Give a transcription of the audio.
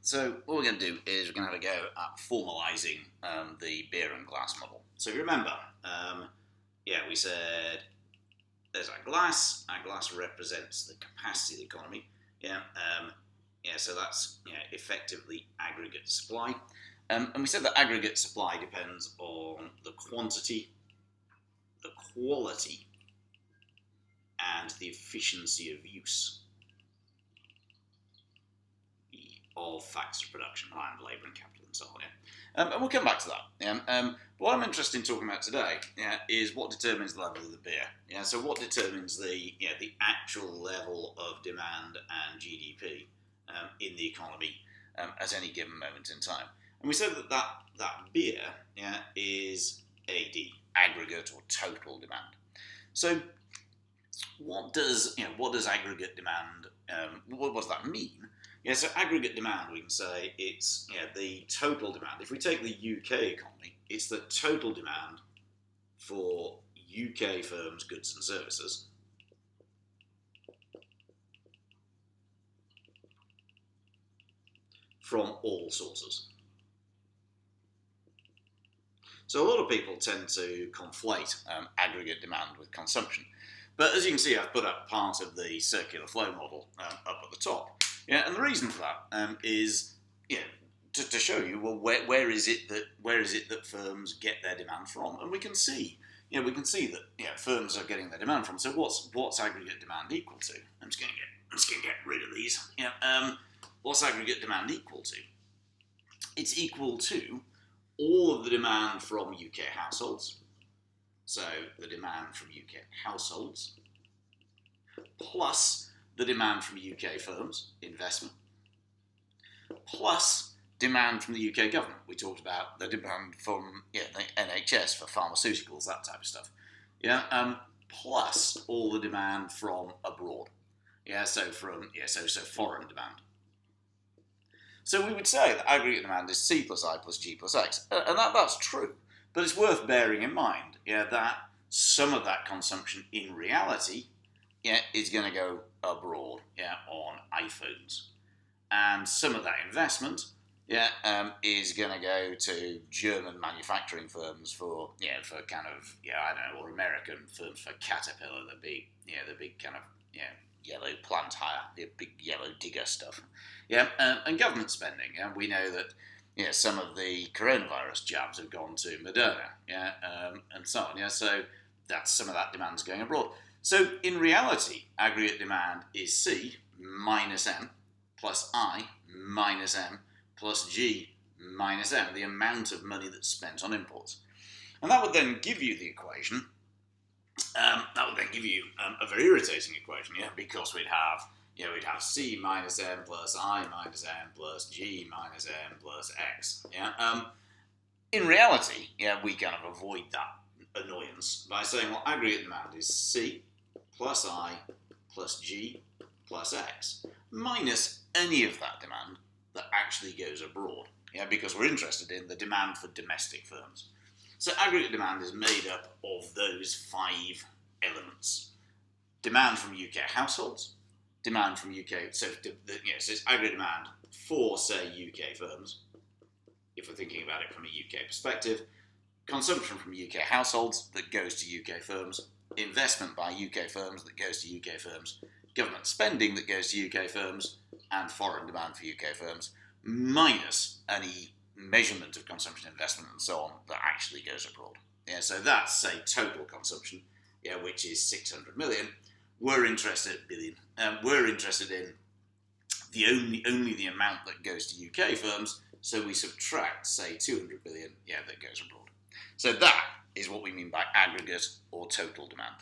So what we're going to do is we're going to have a go at formalising the beer and glass model. So if you remember, we said there's our glass. Our glass represents the capacity of the economy. So that's effectively aggregate supply. And we said that aggregate supply depends on the quantity, the quality, and the efficiency of use of factors of production, land, labour and capital and so on. And we'll come back to that. What I'm interested in talking about today is what determines the level of the beer. So what determines the actual level of demand and GDP in the economy at any given moment in time. And we said that beer is AD, aggregate or total demand. So what does aggregate demand, what does that mean? So aggregate demand, we can say it's the total demand. If we take the UK economy, it's the total demand for UK firms, goods and services from all sources. So a lot of people tend to conflate aggregate demand with consumption. But as you can see, I've put up part of the circular flow model up at the top. And the reason for that is to show you, well, where is it that firms get their demand from? And we can see that firms are getting their demand from. So what's aggregate demand equal to? I'm just going to get rid of these. What's aggregate demand equal to? It's equal to all of the demand from UK households. So the demand from UK households plus the demand from UK firms, investment, plus demand from the UK government. We talked about the demand from the NHS for pharmaceuticals, that type of stuff. Plus all the demand from abroad. So foreign demand. So we would say that aggregate demand is C plus I plus G plus X, and that's true. But it's worth bearing in mind that some of that consumption in reality is going to go abroad on iPhones. And some of that investment is going to go to German manufacturing firms for kind of, or American firms for Caterpillar, the big kind of, yellow plant hire, the big yellow digger stuff. And government spending. We know that some of the coronavirus jabs have gone to Moderna, and so on. So that's some of that demand's going abroad. So in reality, aggregate demand is C minus M plus I minus M plus G minus M, the amount of money that's spent on imports. And that would then give you the equation. That would then give you a very irritating equation, because we'd have C minus M plus I minus M plus G minus M plus X. In reality, we kind of avoid that annoyance by saying, well, aggregate demand is C plus I plus G plus X minus any of that demand that actually goes abroad, because we're interested in the demand for domestic firms. So aggregate demand is made up of those 5 elements. Demand from UK households, demand from UK, so it's aggregate demand for, say, UK firms, if we're thinking about it from a UK perspective, consumption from UK households that goes to UK firms, investment by UK firms that goes to UK firms, government spending that goes to UK firms, and foreign demand for UK firms, minus any measurement of consumption, investment, and so on that actually goes abroad. So that's, say, total consumption, which is 600 million. We're interested we're interested in only the amount that goes to UK firms. So we subtract, say, 200 billion, that goes abroad. So that is what we mean by aggregate or total demand.